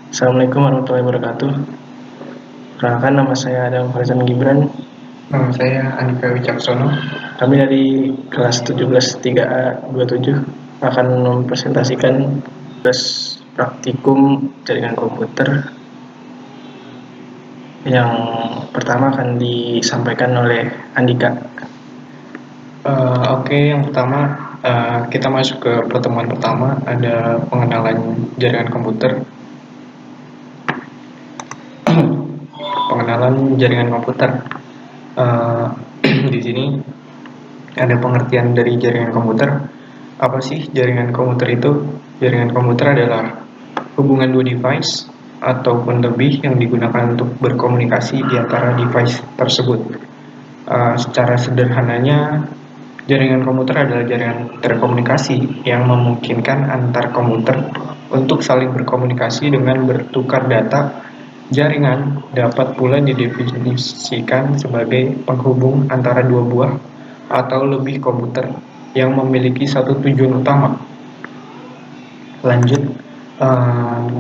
Assalamualaikum warahmatullahi wabarakatuh. Perkenalkan, nama saya Adam Farizan Gibran. Nama saya Andika Wicaksono. Kami dari kelas 17 3A 27 akan mempresentasikan tugas praktikum jaringan komputer. Yang pertama akan disampaikan oleh Andika. Yang pertama kita masuk ke pertemuan pertama, ada pengenalan jaringan komputer. Pengenalan jaringan komputer. Di sini ada pengertian dari jaringan komputer. Apa sih jaringan komputer itu? Jaringan komputer adalah hubungan dua device ataupun lebih yang digunakan untuk berkomunikasi di antara device tersebut. Secara sederhananya, jaringan komputer adalah jaringan telekomunikasi yang memungkinkan antar komputer untuk saling berkomunikasi dengan bertukar data. Jaringan dapat pula didefinisikan sebagai penghubung antara dua buah atau lebih komputer yang memiliki satu tujuan utama. Lanjut,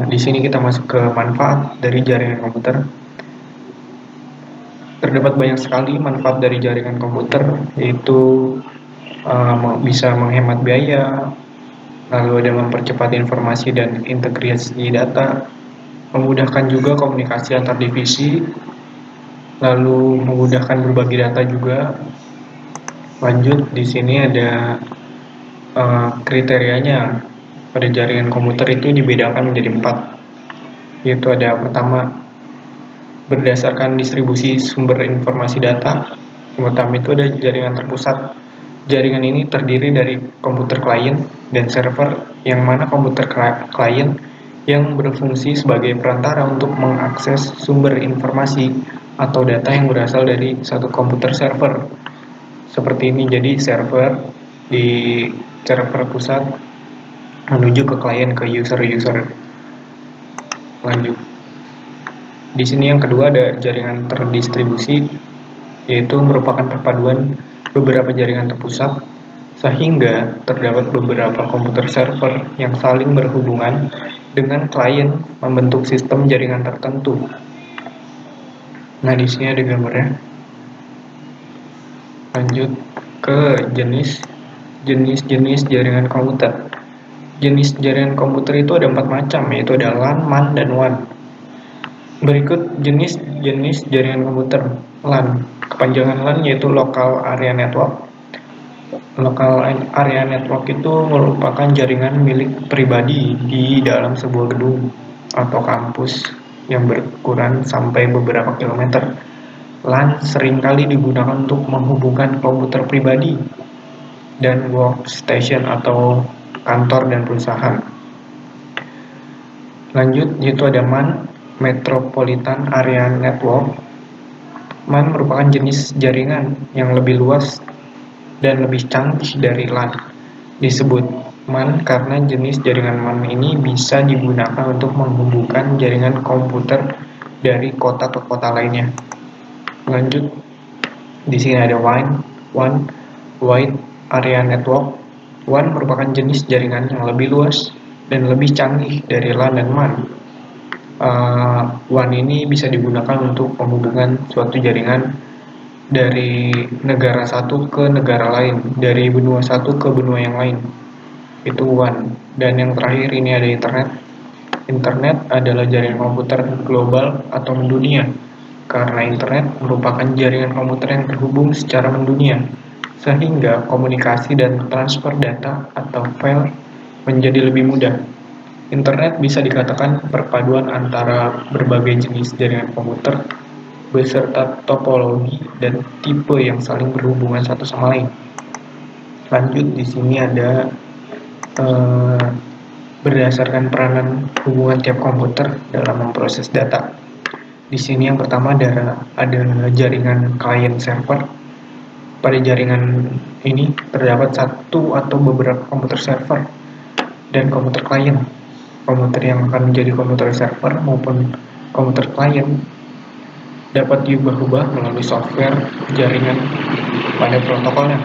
di sini kita masuk ke manfaat dari jaringan komputer. Terdapat banyak sekali manfaat dari jaringan komputer, yaitu bisa menghemat biaya, lalu ada mempercepat informasi dan integrasi data, memudahkan juga komunikasi antar divisi, lalu memudahkan berbagi data juga. Lanjut, di sini ada kriterianya. Pada jaringan komputer itu dibedakan menjadi 4, yaitu ada pertama, berdasarkan distribusi sumber informasi data. Yang pertama itu ada jaringan terpusat. Jaringan ini terdiri dari komputer klien dan server, yang mana komputer klien yang berfungsi sebagai perantara untuk mengakses sumber informasi atau data yang berasal dari satu komputer server. Seperti ini, jadi server pusat menuju ke klien, ke user. Lanjut. Di sini yang kedua ada jaringan terdistribusi, yaitu merupakan perpaduan beberapa jaringan terpusat sehingga terdapat beberapa komputer server yang saling berhubungan dengan klien membentuk sistem jaringan tertentu. Nah, di sini ada gambarnya. Lanjut ke jenis jaringan komputer. Jenis jaringan komputer itu ada 4 macam, yaitu ada LAN, MAN, dan WAN. Berikut jenis jaringan komputer. LAN, kepanjangan LAN yaitu Local Area Network. Local Area Network itu merupakan jaringan milik pribadi di dalam sebuah gedung atau kampus yang berukuran sampai beberapa kilometer. LAN seringkali digunakan untuk menghubungkan komputer pribadi dan workstation atau kantor dan perusahaan. Lanjut, yaitu ada MAN, Metropolitan Area Network. MAN merupakan jenis jaringan yang lebih luas dan lebih canggih dari LAN. Disebut MAN karena jenis jaringan MAN ini bisa digunakan untuk menghubungkan jaringan komputer dari kota ke kota lainnya. Lanjut, di sini ada WAN, Wide Area Network. WAN merupakan jenis jaringan yang lebih luas dan lebih canggih dari LAN dan MAN. WAN ini bisa digunakan untuk penghubungan suatu jaringan dari negara satu ke negara lain, dari benua satu ke benua yang lain. Itu WAN. Dan yang terakhir ini ada internet. Internet adalah jaringan komputer global atau mendunia, karena internet merupakan jaringan komputer yang terhubung secara mendunia, sehingga komunikasi dan transfer data atau file menjadi lebih mudah. Internet bisa dikatakan perpaduan antara berbagai jenis jaringan komputer beserta topologi dan tipe yang saling berhubungan satu sama lain. Lanjut, di sini ada berdasarkan peranan hubungan tiap komputer dalam memproses data. Di sini yang pertama ada jaringan client server. Pada jaringan ini terdapat satu atau beberapa komputer server dan komputer klien. Komputer yang akan menjadi komputer server maupun komputer klien dapat diubah-ubah melalui software jaringan pada protokolnya.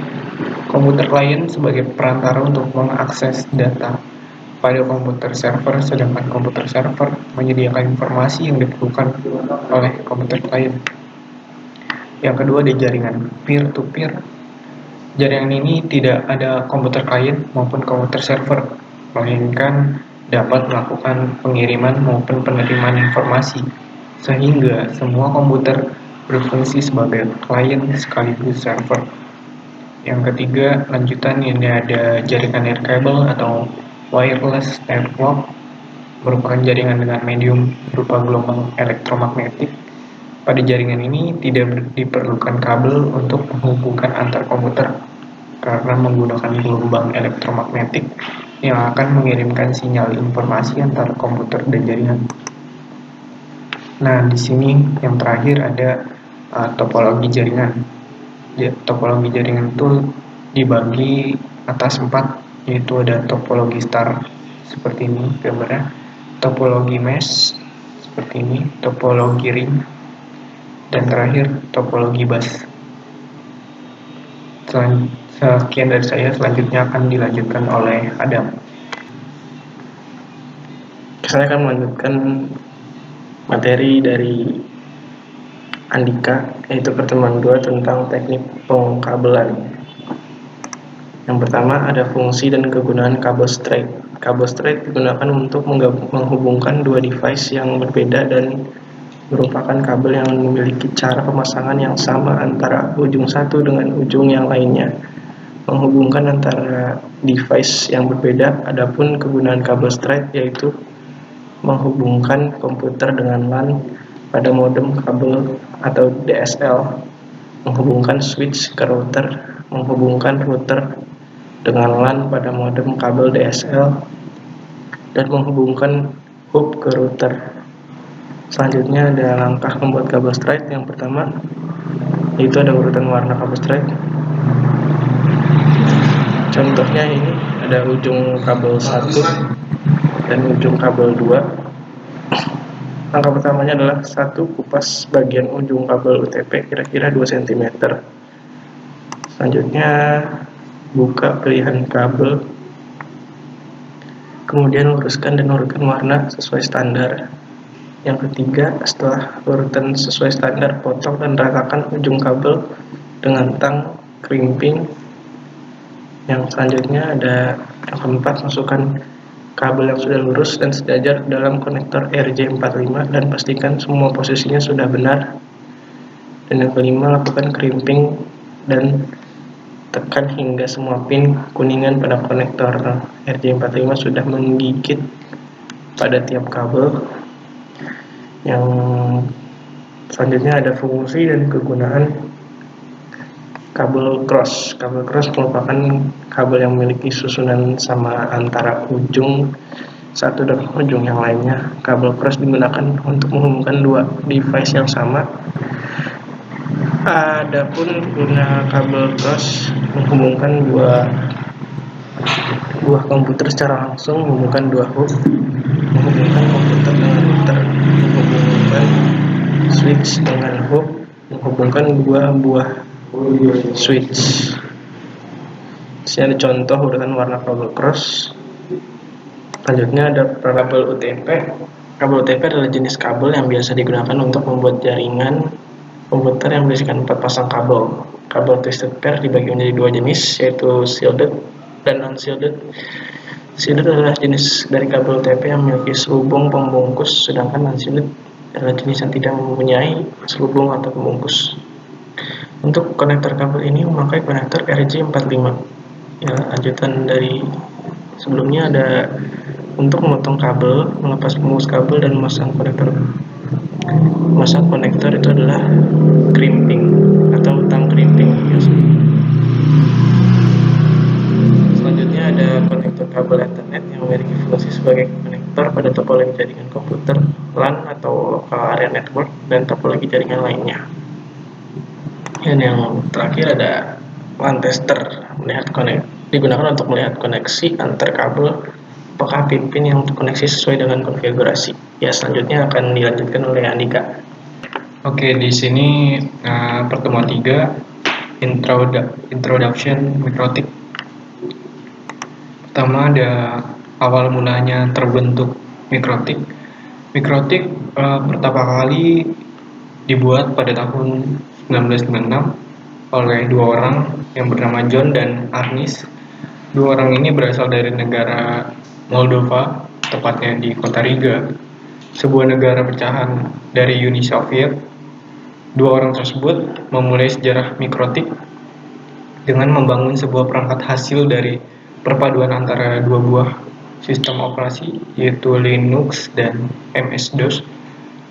Komputer klien sebagai perantara untuk mengakses data pada komputer server, sedangkan komputer server menyediakan informasi yang diperlukan oleh komputer klien. Yang kedua ada jaringan peer-to-peer. Jaringan ini tidak ada komputer klien maupun komputer server, melainkan dapat melakukan pengiriman maupun penerimaan informasi, sehingga semua komputer berfungsi sebagai klien sekaligus server. Yang ketiga, lanjutan ini ada jaringan air cable atau wireless network, merupakan jaringan dengan medium berupa gelombang elektromagnetik. Pada jaringan ini tidak diperlukan kabel untuk menghubungkan antar komputer karena menggunakan gelombang elektromagnetik yang akan mengirimkan sinyal informasi antara komputer dan jaringan. Nah, di sini yang terakhir ada topologi jaringan. Topologi jaringan itu dibagi atas 4, yaitu ada topologi star seperti ini gambarnya, topologi mesh seperti ini, topologi ring, dan terakhir topologi bus. Sekian dari saya, selanjutnya akan dilanjutkan oleh Adam. Saya akan melanjutkan materi dari Andika, yaitu pertemuan 2 tentang teknik pengkabelan. Yang pertama ada fungsi dan kegunaan kabel straight. Kabel straight digunakan untuk menghubungkan dua device yang berbeda dan merupakan kabel yang memiliki cara pemasangan yang sama antara ujung satu dengan ujung yang lainnya, menghubungkan antara device yang berbeda. Adapun kegunaan kabel straight yaitu menghubungkan komputer dengan LAN pada modem kabel atau DSL, menghubungkan switch ke router, menghubungkan router dengan LAN pada modem kabel DSL, dan menghubungkan hub ke router. Selanjutnya ada langkah membuat kabel straight. Yang pertama yaitu ada urutan warna kabel straight. Contohnya ini ada ujung kabel 1 dan ujung kabel 2. Langkah pertamanya adalah 1. Kupas bagian ujung kabel UTP kira-kira 2 cm. Selanjutnya buka pilihan kabel, kemudian luruskan dan urutkan warna sesuai standar. Yang ketiga, setelah urutan sesuai standar, potong dan ratakan ujung kabel dengan tang crimping. Yang selanjutnya ada yang keempat, masukkan kabel yang sudah lurus dan sejajar dalam konektor RJ45 dan pastikan semua posisinya sudah benar. Dan yang kelima, lakukan crimping dan tekan hingga semua pin kuningan pada konektor RJ45 sudah menggigit pada tiap kabel. Yang selanjutnya ada fungsi dan kegunaan kabel cross. Kabel cross merupakan kabel yang memiliki susunan sama antara ujung satu dan ujung yang lainnya. Kabel cross digunakan untuk menghubungkan dua device yang sama. Adapun guna kabel cross menghubungkan dua komputer secara langsung, menghubungkan dua hub, menghubungkan komputer dengan router, menghubungkan switch dengan hub, menghubungkan dua buah switch. Di sini ada contoh urutan warna kabel cross. Selanjutnya ada kabel UTP. Kabel UTP adalah jenis kabel yang biasa digunakan untuk membuat jaringan komputer yang berisikan 4 pasang kabel. Kabel twisted pair dibagi menjadi 2 jenis, yaitu shielded dan unshielded. Shielded adalah jenis dari kabel UTP yang memiliki selubung pembungkus, sedangkan unshielded adalah jenis yang tidak mempunyai selubung atau pembungkus. Untuk konektor kabel ini memakai konektor RJ45. Ya, lanjutan dari sebelumnya ada untuk memotong kabel, melepas pembungkus kabel, dan memasang konektor. Memasang konektor itu adalah crimping atau tang crimping. Selanjutnya ada konektor kabel Ethernet yang memiliki fungsi sebagai konektor pada topologi jaringan komputer, LAN atau local area network, dan topologi jaringan lainnya. Dan yang terakhir ada LAN tester, digunakan untuk melihat koneksi antar kabel, apakah pin-pin yang terkoneksi sesuai dengan konfigurasi. Ya, selanjutnya akan dilanjutkan oleh Andika. Oke, di sini pertemuan 3, Introduction Mikrotik. Pertama ada awal mulanya terbentuk mikrotik? Mikrotik pertama kali dibuat pada tahun 1996 oleh dua orang yang bernama John dan Arnis. Dua orang ini berasal dari negara Moldova, tepatnya di kota Riga, sebuah negara pecahan dari Uni Soviet. Dua orang tersebut memulai sejarah mikrotik dengan membangun sebuah perangkat hasil dari perpaduan antara dua buah sistem operasi, yaitu Linux dan MS-DOS,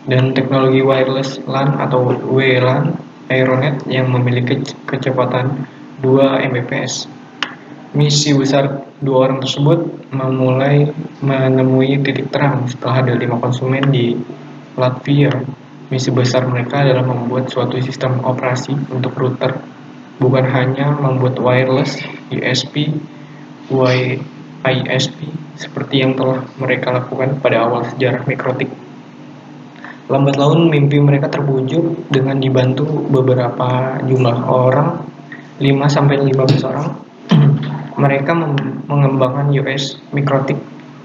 dan teknologi wireless LAN atau WLAN Aeronet yang memiliki kecepatan 2 Mbps. Misi besar dua orang tersebut memulai menemui titik terang setelah ada 5 konsumen di Latvia. Misi besar mereka adalah membuat suatu sistem operasi untuk router, bukan hanya membuat wireless, USB, ISP, seperti yang telah mereka lakukan pada awal sejarah mikrotik. Lambat laun mimpi mereka terwujud dengan dibantu beberapa jumlah orang, 5-15 orang. Mereka mengembangkan US mikrotik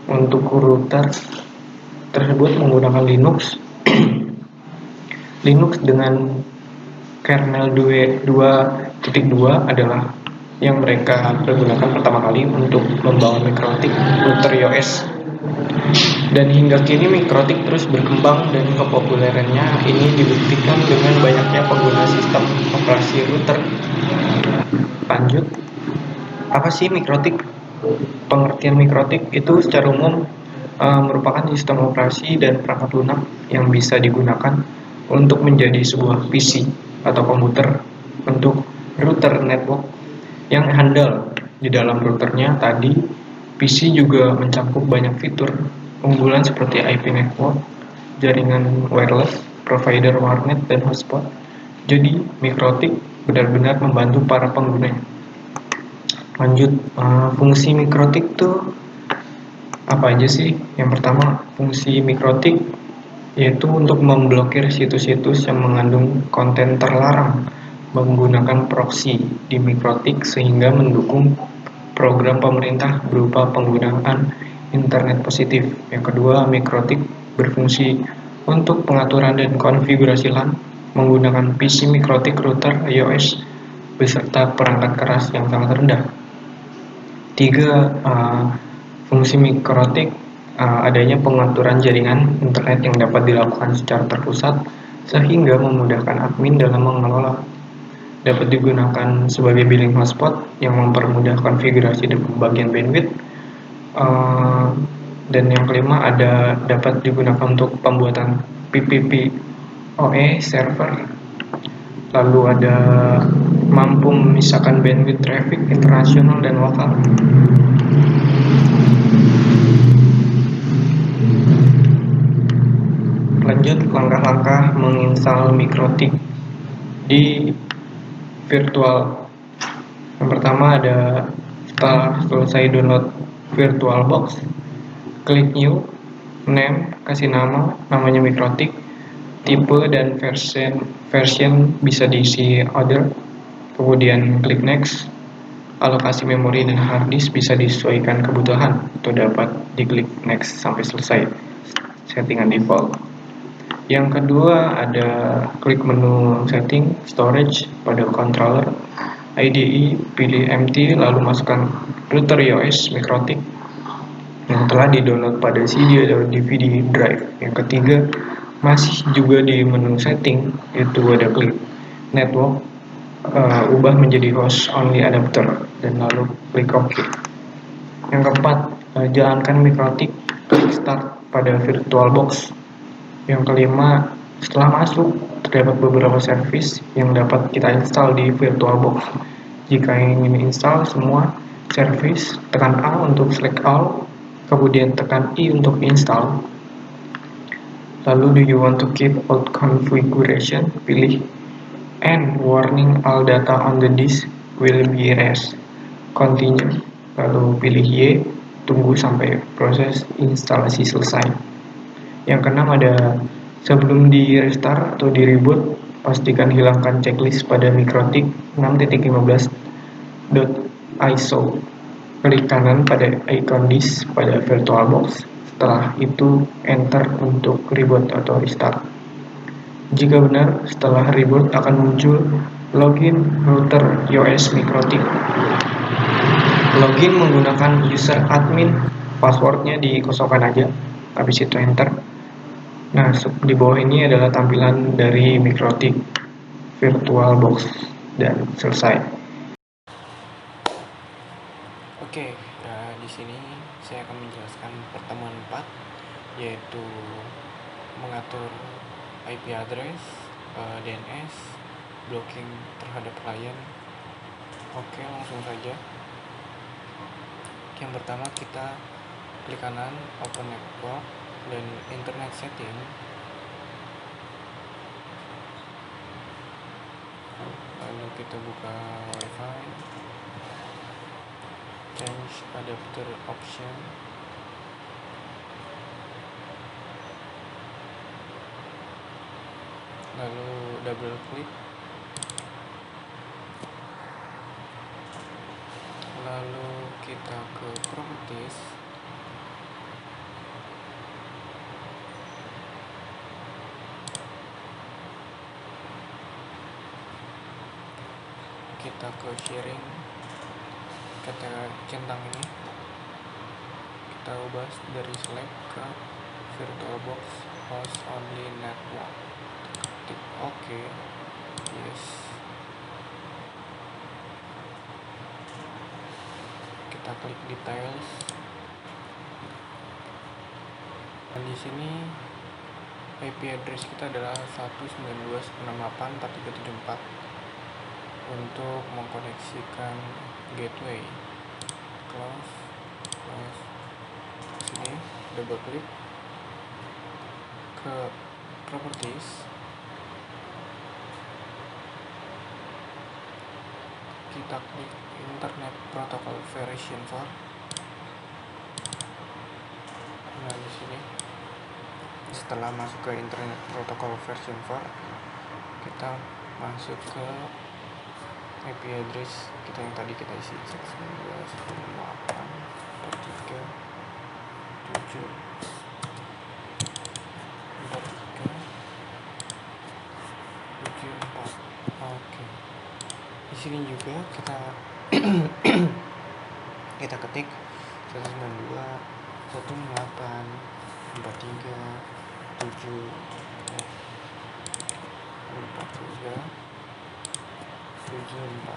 untuk router tersebut menggunakan Linux. Linux dengan kernel 2.2 adalah yang mereka pergunakan pertama kali untuk membangun mikrotik router iOS. Dan hingga kini mikrotik terus berkembang dan kepopulerannya ini dibuktikan dengan banyaknya pengguna sistem operasi router. Lanjut, apa sih mikrotik? Pengertian mikrotik itu secara umum merupakan sistem operasi dan perangkat lunak yang bisa digunakan untuk menjadi sebuah PC atau komputer untuk router network yang handal. Di dalam routernya tadi, PC juga mencakup banyak fitur unggulan seperti IP network, jaringan wireless, provider warnet, dan hotspot. Jadi, mikrotik benar-benar membantu para penggunanya. Lanjut, fungsi mikrotik itu apa aja sih? Yang pertama, fungsi mikrotik yaitu untuk memblokir situs-situs yang mengandung konten terlarang menggunakan proxy di mikrotik sehingga mendukung program pemerintah berupa penggunaan internet positif. Yang kedua, mikrotik berfungsi untuk pengaturan dan konfigurasi LAN menggunakan PC mikrotik router iOS beserta perangkat keras yang sangat rendah. Tiga, fungsi mikrotik adanya pengaturan jaringan internet yang dapat dilakukan secara terpusat sehingga memudahkan admin dalam mengelola. Dapat digunakan sebagai billing hotspot yang mempermudah konfigurasi dan pembagian bandwidth. Dan yang kelima dapat digunakan untuk pembuatan PPPoE server. Lalu ada mampu memisahkan bandwidth traffic internasional dan lokal. Lanjut, langkah-langkah menginstal mikrotik di virtual. Yang pertama ada setelah selesai download VirtualBox, klik new, name, kasih namanya mikrotik, tipe dan version bisa diisi other, kemudian klik next. Alokasi memori dan hard disk bisa disesuaikan kebutuhan atau dapat diklik next sampai selesai settingan default. Yang kedua ada klik menu setting storage pada controller IDE, pilih empty, lalu masukkan router iOS mikrotik yang telah di-download pada CD atau DVD drive. Yang ketiga, masih juga di menu setting, yaitu ada klik network, ubah menjadi host only adapter, dan lalu klik OK. Yang keempat, jalankan mikrotik, klik start pada VirtualBox. Yang kelima, setelah masuk, terdapat beberapa service yang dapat kita install di VirtualBox. Jika ingin install semua service, tekan A untuk select all, kemudian tekan I untuk install. Lalu do you want to keep old configuration? Pilih and warning all data on the disk will be erased. Continue. Lalu pilih Y, tunggu sampai proses instalasi selesai. Yang keenam ada sebelum di restart atau di reboot, pastikan hilangkan checklist pada mikrotik 6.15.iso. klik kanan pada icon disk pada VirtualBox. Setelah itu, enter untuk reboot atau restart. Jika benar, setelah reboot akan muncul login router iOS MikroTik. Login menggunakan user admin, passwordnya dikosongkan aja, habis itu enter. Nah, di bawah ini adalah tampilan dari MikroTik VirtualBox dan selesai. Oke, di sini saya akan menjelaskan pertemuan 4, yaitu mengatur IP address, DNS, blocking terhadap klien. Oke, langsung saja. Yang pertama kita klik kanan open network dan internet setting. Lalu kita buka wifi, change adapter option, lalu double klik, lalu kita ke properties, kita ke sharing, kita centang ini, kita ubah dari select ke VirtualBox host only network. Klik OK, yes. Kita klik details. Dan di sini IP address kita adalah 192.168.4374 untuk mengkoneksikan gateway. Close. Sini double klik ke properties, kita klik internet protocol version 4. Nah, di sini setelah masuk ke internet protocol version 4, kita masuk ke IP address kita yang tadi kita isi 192.168.3.7.4. Oke. Di sini juga kita kita ketik 192.168.3.7.4.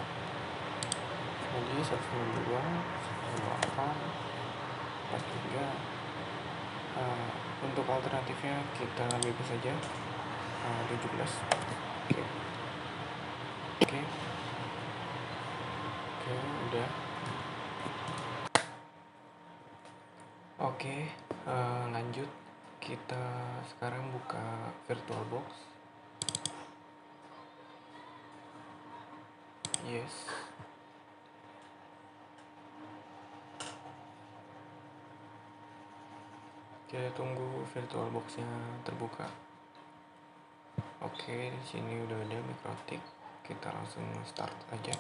Jadi 192.168.3. Untuk alternatifnya kita bebas saja 17. Oke, udah. Oke, lanjut. Kita sekarang buka VirtualBox. Yes. Kita tunggu VirtualBox-nya terbuka. Oke, di sini udah ada MikroTik. Kita langsung start aja.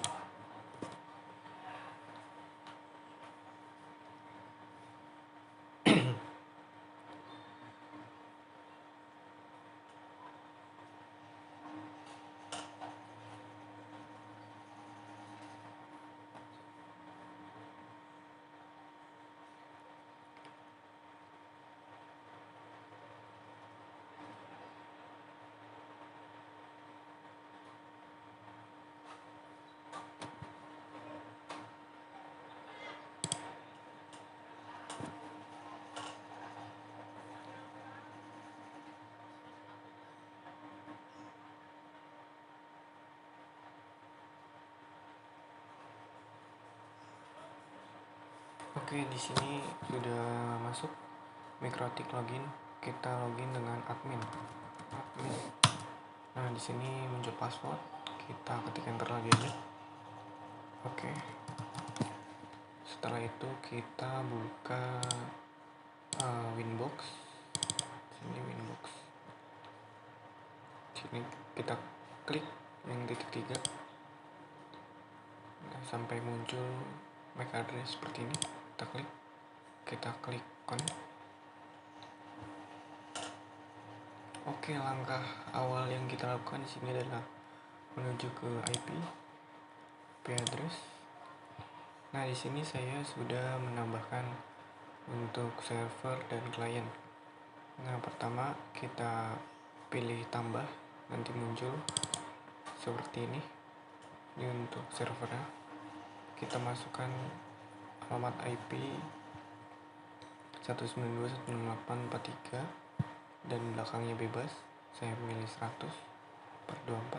Oke, di sini sudah masuk MikroTik login. Kita login dengan admin. Nah, di sini muncul password. Kita ketik enter lagi aja. Oke. Setelah itu kita buka Winbox. Sini Winbox. Sini kita klik yang titik 3 sampai muncul MAC address seperti ini. Kita klik connect. Oke, langkah awal yang kita lakukan di sini adalah menuju ke IP address. Nah, di sini saya sudah menambahkan untuk server dan klien. Nah, pertama kita pilih tambah, nanti muncul seperti ini. Ini untuk servernya. Kita masukkan alamat IP 192.168.43 dan belakangnya bebas. Saya pilih 100/24.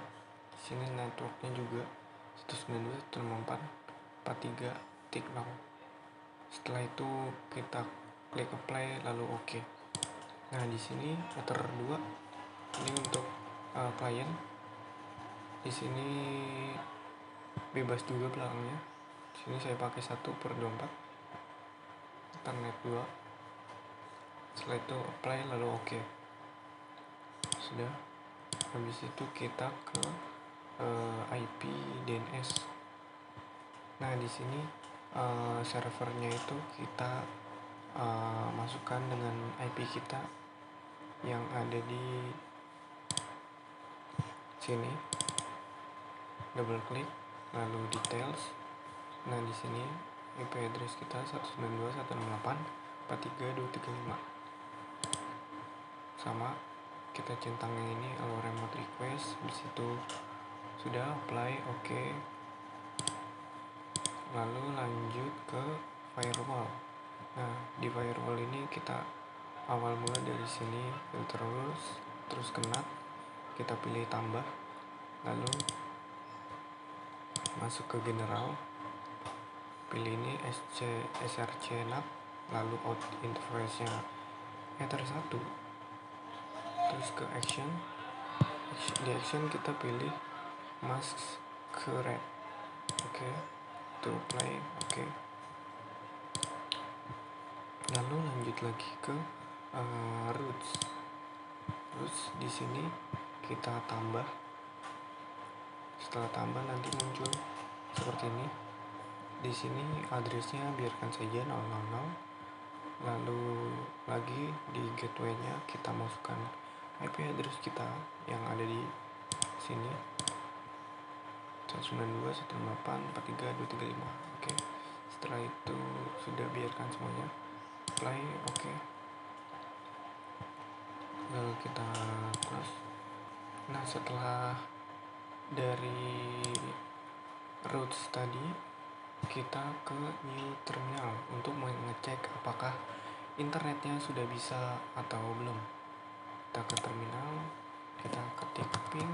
Di sini networknya juga 192.168.43.0. Setelah itu kita klik apply lalu OK. Nah, di sini meter 2 ini untuk klien. Di sini bebas juga belakangnya. Di sini saya pakai 1/24 internet 2. Setelah itu apply lalu OK. Sudah. Habis itu kita ke IP DNS. Nah, di sini servernya itu kita masukkan dengan IP kita yang ada di sini. Double klik lalu details. Nah, di sini IP address kita 192.168.43.235. Sama, kita centang yang ini allow remote request. Di situ sudah apply OK. Lalu lanjut ke firewall. Nah, di firewall ini kita awal mula dari sini filter rules, terus ke NAT, kita pilih tambah, lalu masuk ke general, pilih ini src NAT, lalu out interface nya Ether 1, terus ke action. Di action kita pilih mask ke red. Oke, to play. Oke. Lalu lanjut lagi ke roots. Di sini kita tambah. Setelah tambah nanti muncul seperti ini. Di sini addressnya biarkan saja 000. Lalu lagi di gateway-nya kita masukkan IP address kita yang ada di sini 192.168.43.235. Oke. Setelah itu sudah biarkan semuanya apply. Oke. Lalu kita close. Nah, setelah dari routes tadi kita ke new terminal untuk mengecek apakah internetnya sudah bisa atau belum. Kita ke terminal, kita ketik ping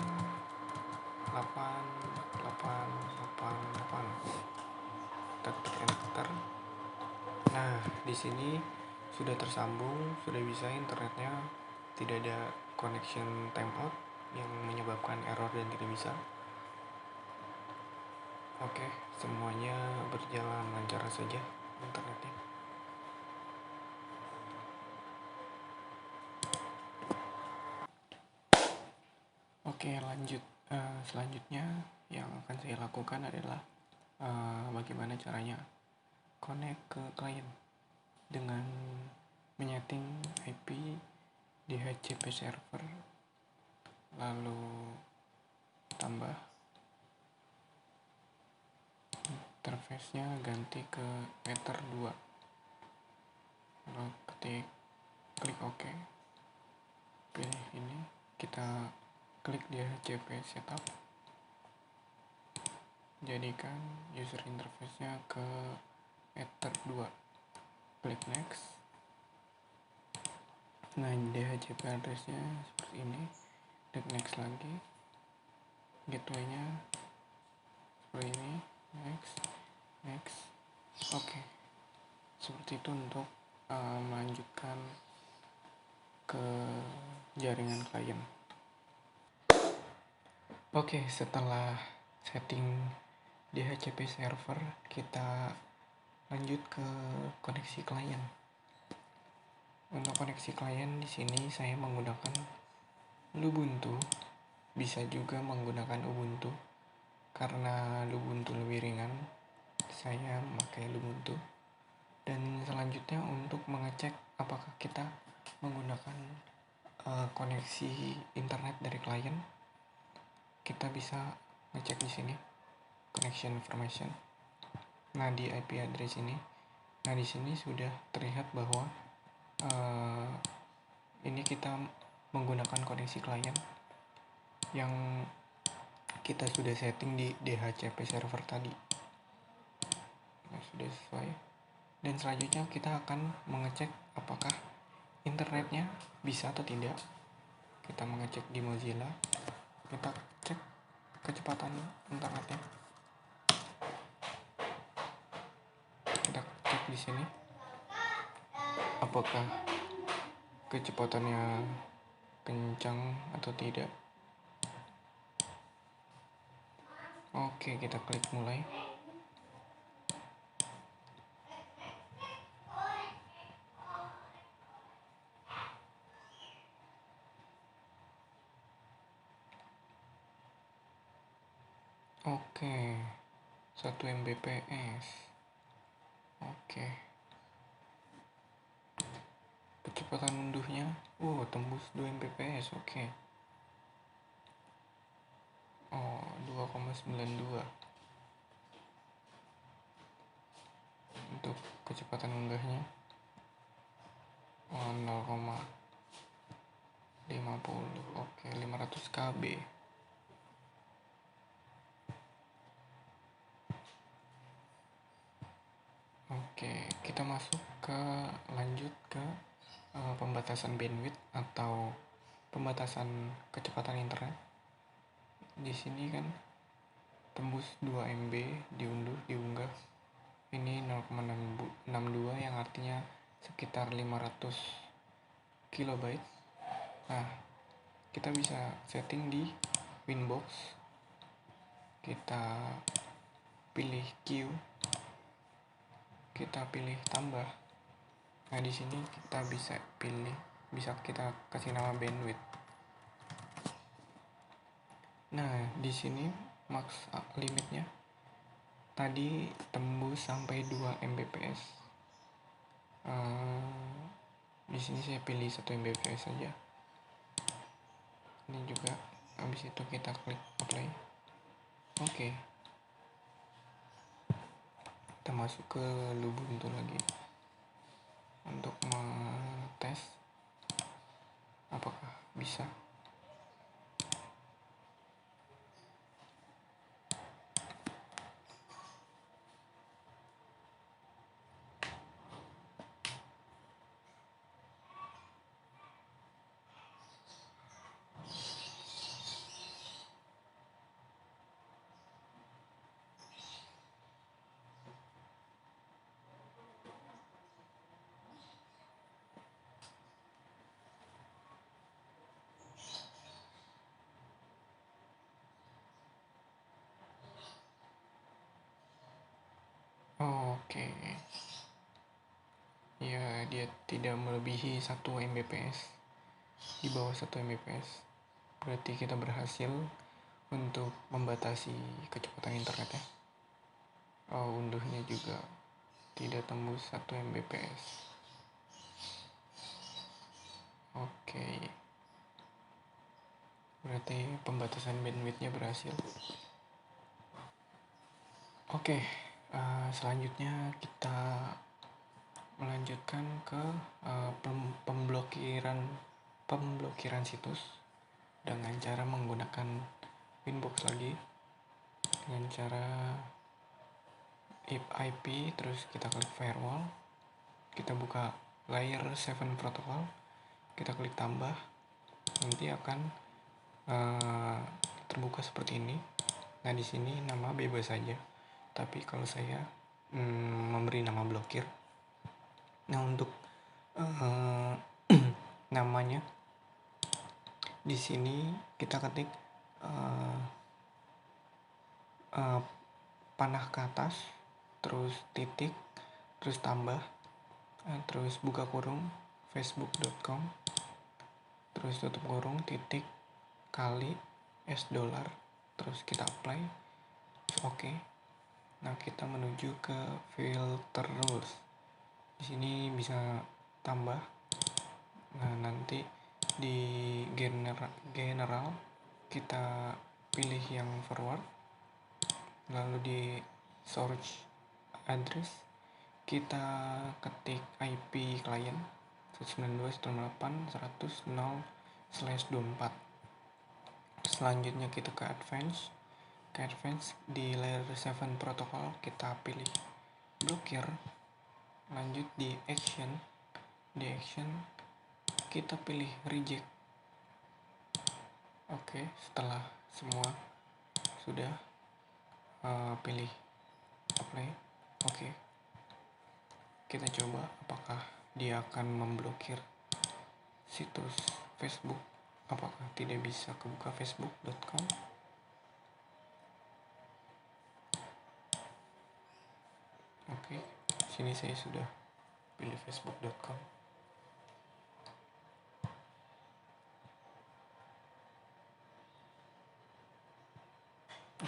8888. Kita ketik enter. Nah, di sini sudah tersambung, sudah bisa internetnya, tidak ada connection timeout yang menyebabkan error dan tidak bisa. Oke, semuanya berjalan lancar saja internetnya. Oke, lanjut. Selanjutnya yang akan saya lakukan adalah bagaimana caranya connect ke klien dengan menyeting IP DHCP server, lalu tambah interface-nya ganti ke Ether 2, lalu klik OK, pilih ini, kita klik DHCP setup, jadikan user interface-nya ke Ether 2, klik next. Nah, DHCP address-nya seperti ini, klik next lagi, gateway-nya seperti ini, next. Oke. Seperti itu untuk melanjutkan ke jaringan klien. Oke, setelah setting DHCP server, kita lanjut ke koneksi klien. Untuk koneksi klien di sini saya menggunakan Lubuntu, bisa juga menggunakan Ubuntu karena Lubuntu lebih ringan. saya memakai Ubuntu. Dan selanjutnya untuk mengecek apakah kita menggunakan koneksi internet dari klien, kita bisa ngecek di sini connection information. Nah, di IP address ini, di sini sudah terlihat bahwa ini kita menggunakan koneksi klien yang kita sudah setting di DHCP server tadi. Nah, sudah sesuai. Dan selanjutnya kita akan mengecek apakah internetnya bisa atau tidak. Kita mengecek di Mozilla, kita cek kecepatan internetnya. Kita cek di sini apakah kecepatannya kencang atau tidak. Oke, kita klik mulai. Oke, 1 Mbps. Oke. Kecepatan unduhnya tembus 2 Mbps. Oke. 2,92 untuk kecepatan unggahnya. 0,50. Oke, 500 KB. Oke, kita lanjut ke pembatasan bandwidth atau pembatasan kecepatan internet. Di sini kan tembus 2 MB diunggah. Ini 0,62 yang artinya sekitar 500 kilobyte. Nah, kita bisa setting di Winbox. Kita pilih queue. Kita pilih tambah. Nah, di sini kita bisa kita kasih nama bandwidth. Nah, di sini max limitnya tadi tembus sampai 2 Mbps. Di sini saya pilih 1 Mbps saja. Ini juga, habis itu kita klik apply. Oke. Kita masuk ke Ubuntu lagi untuk tes apakah bisa. Oke. Ya, dia tidak melebihi 1 Mbps. Di bawah 1 Mbps. Berarti kita berhasil untuk membatasi kecepatan internetnya. Unduhnya juga tidak tembus 1 Mbps. Oke. Berarti pembatasan bandwidthnya berhasil. Oke. Selanjutnya kita melanjutkan ke pemblokiran situs dengan cara menggunakan Winbox lagi, dengan cara IP, terus kita klik firewall, kita buka layer 7 protocol, kita klik tambah, nanti akan terbuka seperti ini. Nah, di sini nama bebas saja, tapi kalau saya memberi nama blokir. Nah, untuk namanya di sini kita ketik panah ke atas, terus titik, terus tambah, terus buka kurung facebook.com, terus tutup kurung titik kali $, terus kita apply. Oke. Nah, kita menuju ke filter rules. Di sini bisa tambah. Nah, nanti di general kita pilih yang forward, lalu di source address kita ketik IP client 192.168.100/24. Selanjutnya kita ke advance. Di layer 7 protokol kita pilih blokir. Lanjut di action. Di action kita pilih reject. Oke, setelah semua sudah, pilih apply. Oke, kita coba apakah dia akan memblokir situs Facebook. Apakah tidak bisa kebuka facebook.com. Oke, sini saya sudah pilih facebook.com.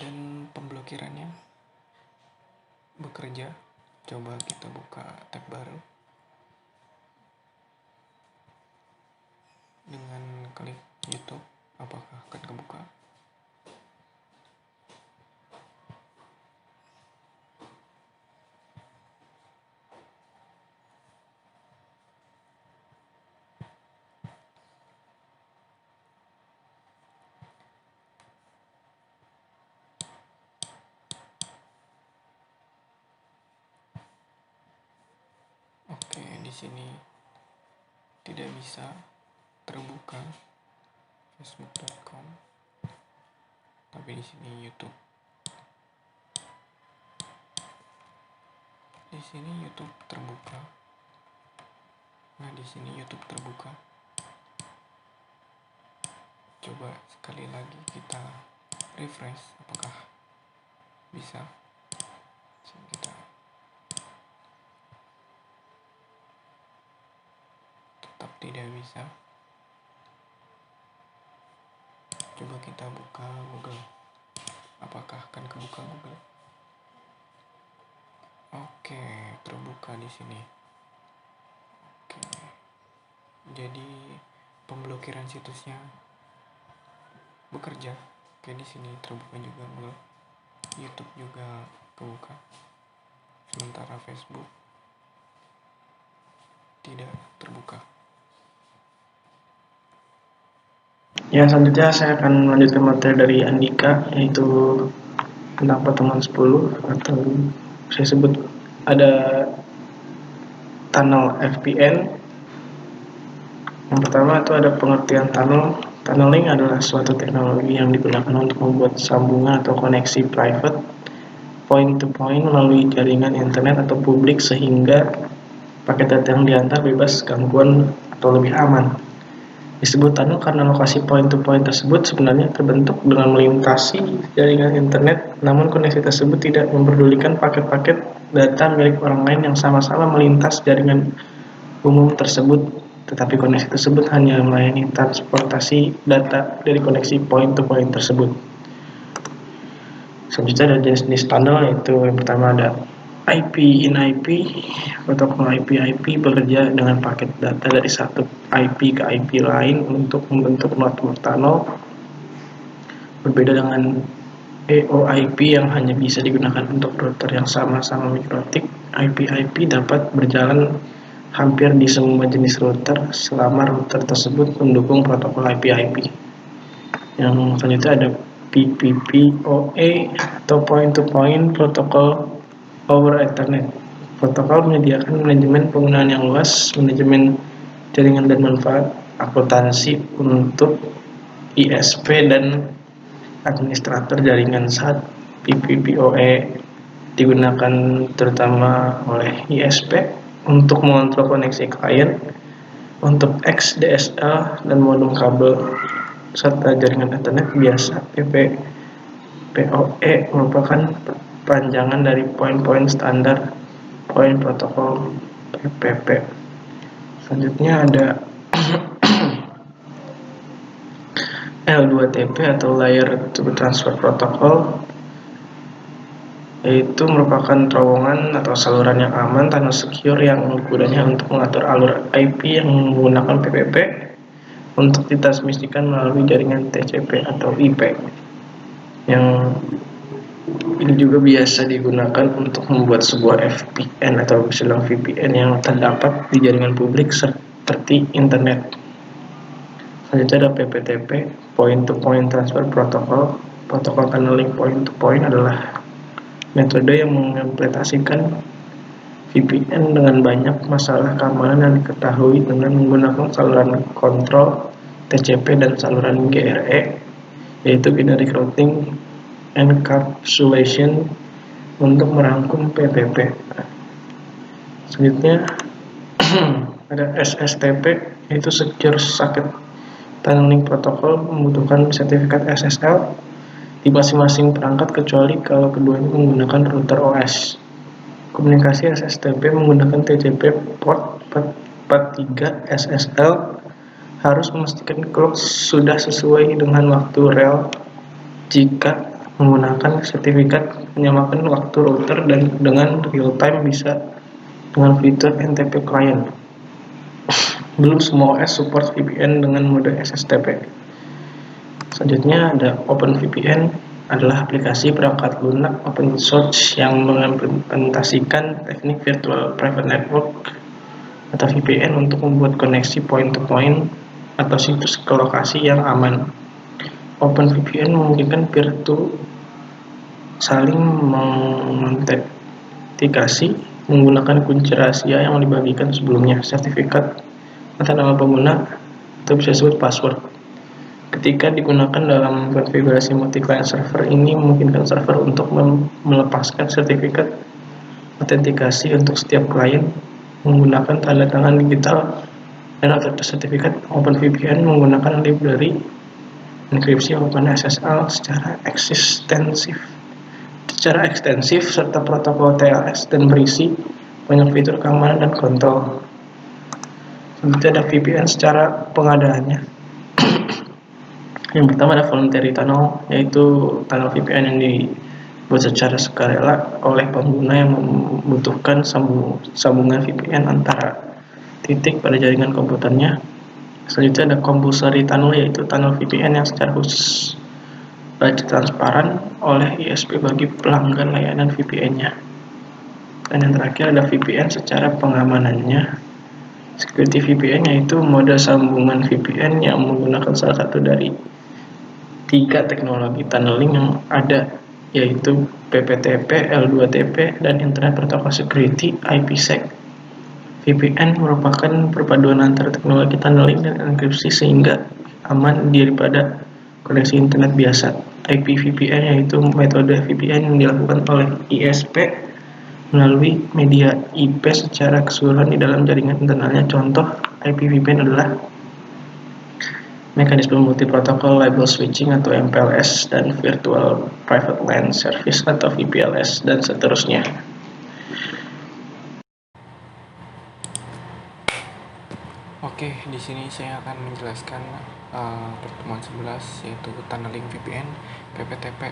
Dan pemblokirannya bekerja. Coba kita buka tab baru dengan klik YouTube. Apakah akan kebuka? Oke, di sini tidak bisa terbuka facebook.com, tapi di sini YouTube. Di sini YouTube terbuka. Nah, di sini YouTube terbuka. Coba sekali lagi kita refresh, apakah bisa? Kita tetap tidak bisa. Coba kita buka Google. Apakah akan kebuka Google? Oke, terbuka di sini. Oke. Jadi pemblokiran situsnya bekerja. Oke, di sini terbuka juga Google. YouTube juga kebuka. Sementara Facebook tidak terbuka. Ya, selanjutnya saya akan melanjutkan materi dari Andika, yaitu tentang pertemuan 10, atau saya sebut ada tunnel VPN. Yang pertama itu ada pengertian tunnel. Tunneling adalah suatu teknologi yang digunakan untuk membuat sambungan atau koneksi private point-to-point melalui jaringan internet atau publik sehingga paket data yang diantar bebas gangguan atau lebih aman. Disebut tunnel karena lokasi point-to-point tersebut sebenarnya terbentuk dengan melintasi jaringan internet, namun koneksi tersebut tidak memperdulikan paket-paket data milik orang lain yang sama-sama melintas jaringan umum tersebut, tetapi koneksi tersebut hanya melayani transportasi data dari koneksi point-to-point tersebut. Selanjutnya ada jenis-jenis tunnel, yaitu yang pertama ada IP in IP. Protokol IP bekerja dengan paket data dari satu IP ke IP lain untuk membentuk network tunnel. Berbeda dengan EOIP yang hanya bisa digunakan untuk router yang sama-sama mikrotik, IP dapat berjalan hampir di semua jenis router selama router tersebut mendukung protokol IP. Yang selanjutnya ada PPPoE atau Point-to-Point Protocol over Ethernet. Protokol menyediakan manajemen penggunaan yang luas, manajemen jaringan dan manfaat, akuntansi untuk ISP dan administrator jaringan. Saat PPPoE digunakan terutama oleh ISP untuk mengontrol koneksi klien, untuk XDSL dan modem kabel serta jaringan internet biasa. PPPoE merupakan panjangan dari Point-Point Standard Point Protocol (PPP). Selanjutnya ada L2TP atau Layer to Transfer Protocol. yaitu merupakan terowongan atau saluran yang aman tunnel secure yang gunanya untuk mengatur alur IP yang menggunakan PPP untuk ditransmisikan melalui jaringan TCP atau IP, yang ini juga biasa digunakan untuk membuat sebuah VPN atau silang VPN yang terdapat di jaringan publik seperti internet. Selanjutnya ada PPTP, Point to Point Transfer Protocol. Protokol tunneling point to point adalah metode yang mengimplementasikan VPN dengan banyak masalah keamanan yang diketahui dengan menggunakan saluran kontrol TCP dan saluran GRE, yaitu Generic Routing Encapsulation, untuk merangkum PPP. Selanjutnya ada SSTP, yaitu Secure Socket Tunneling Protocol, membutuhkan sertifikat SSL di masing-masing perangkat kecuali kalau keduanya menggunakan router OS. Komunikasi SSTP menggunakan TCP port 43 SSL harus memastikan clock sudah sesuai dengan waktu real jika menggunakan sertifikat menyamakan waktu router dan dengan real time bisa dengan fitur NTP client. Belum semua OS support VPN dengan mode SSTP. Selanjutnya ada OpenVPN, adalah aplikasi perangkat lunak open source yang mengimplementasikan teknik virtual private network atau VPN untuk membuat koneksi point to point atau situs ke lokasi yang aman. OpenVPN memungkinkan peer to saling mengotentikasi menggunakan kunci rahasia yang dibagikan sebelumnya, sertifikat atau nama pengguna, atau bisa disebut password. Ketika digunakan dalam konfigurasi multi-client server, ini memungkinkan server untuk melepaskan sertifikat autentikasi untuk setiap klien menggunakan tanda tangan digital dan otoritas sertifikat. OpenVPN menggunakan library enkripsi OpenSSL secara ekstensif serta protokol TLS dan berisi banyak fitur keamanan dan kontrol. Selanjutnya ada VPN secara pengadaannya. Yang pertama ada voluntary tunnel, yaitu tunnel VPN yang dibuat secara sukarela oleh pengguna yang membutuhkan sambungan VPN antara titik pada jaringan komputernya. Selanjutnya ada compulsory tunnel, yaitu tunnel VPN yang secara khusus budget transparan oleh ISP bagi pelanggan layanan VPN-nya. Dan yang terakhir ada VPN secara pengamanannya. Security VPN yaitu mode sambungan VPN yang menggunakan salah satu dari 3 teknologi tunneling yang ada, yaitu PPTP, L2TP, dan Internet Protocol Security (IPsec). VPN merupakan perpaduan antara teknologi tunneling dan enkripsi sehingga aman daripada koneksi internet biasa. IPVPN yaitu metode VPN yang dilakukan oleh ISP melalui media IP secara keseluruhan di dalam jaringan internalnya. Contoh IPVPN adalah mekanisme multi-protokol label switching atau MPLS dan virtual private LAN service atau VPLS, dan seterusnya. Oke, di sini saya akan menjelaskan pertemuan 11, yaitu tunneling VPN PPTP.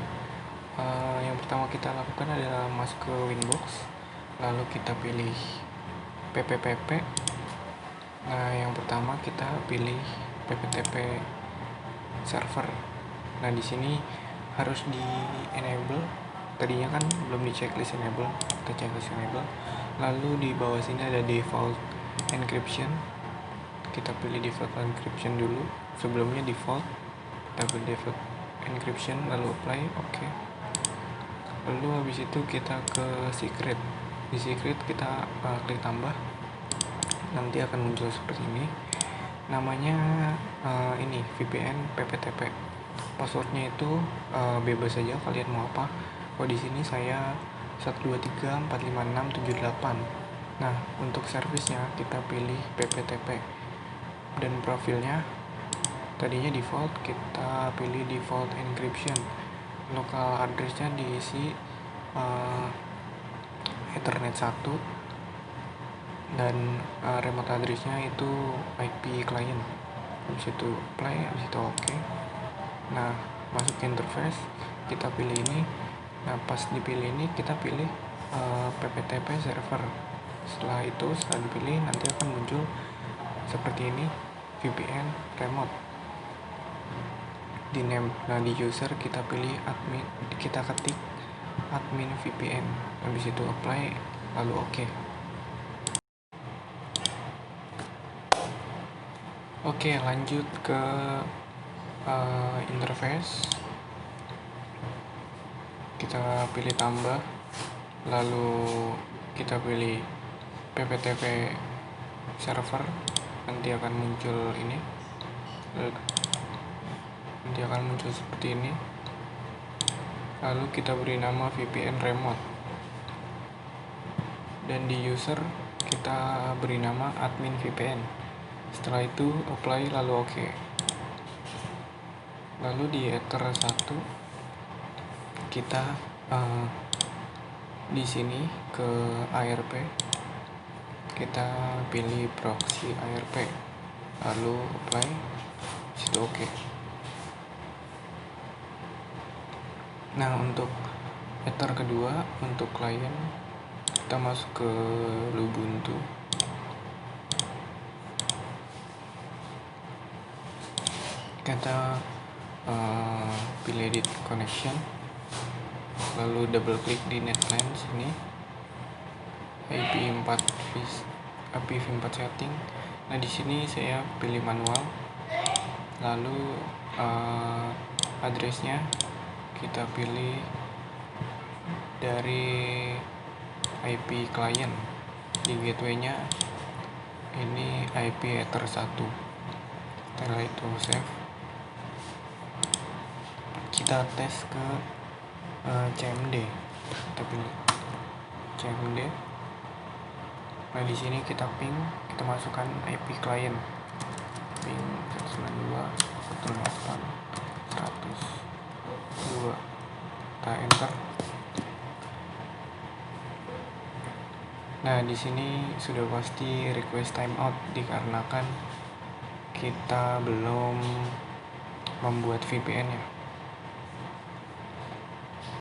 Yang pertama kita lakukan adalah masuk ke Winbox, lalu kita pilih PPPP. Nah, yang pertama kita pilih PPTP server. Nah, di sini harus di enable. Tadinya kan belum di checklist enable, kita checklist enable. Lalu di bawah sini ada default encryption. Kita pilih default encryption dulu. Sebelumnya default, kita pilih default encryption, lalu apply, oke. Lalu habis itu kita ke secret. Di secret kita klik tambah. Nanti akan muncul seperti ini. Namanya ini VPN PPTP. Passwordnya itu bebas saja, kalian mau apa. Kalau di sini saya 123456778. Nah, untuk servisnya kita pilih PPTP dan profilnya tadinya default, kita pilih default encryption. Local addressnya diisi Ethernet 1 dan remote addressnya itu IP client. Habis itu apply, habis itu oke. Nah, masuk ke interface, kita pilih ini. Nah, pas dipilih ini kita pilih PPTP server. Setelah dipilih nanti akan muncul seperti ini, VPN remote di name. Nah, di user kita pilih admin, kita ketik admin VPN, habis itu apply, lalu oke. Oke, lanjut ke interface. Kita pilih tambah, lalu kita pilih PPTP server, nanti akan muncul ini, nanti akan muncul seperti ini. Lalu kita beri nama VPN remote, dan di user kita beri nama admin VPN. Setelah itu apply, lalu oke. Lalu di Ether 1 kita di sini ke ARP, kita pilih proxy ARP, lalu apply, situ oke. Nah, untuk Ether kedua, untuk klien kita masuk ke Ubuntu, kita pilih edit connection, lalu double klik di netline sini, IPv4 setting. Nah, di sini saya pilih manual, lalu addressnya kita pilih dari IP client. Di gateway-nya ini IP Ether 1. Setelah itu save, kita tes ke CMD. Kita pilih CMD. Nah, di sini kita ping, kita masukkan IP client, ping 192.168.100.2. Kita enter. Nah, di sini sudah pasti request timeout dikarenakan kita belum membuat VPN-nya.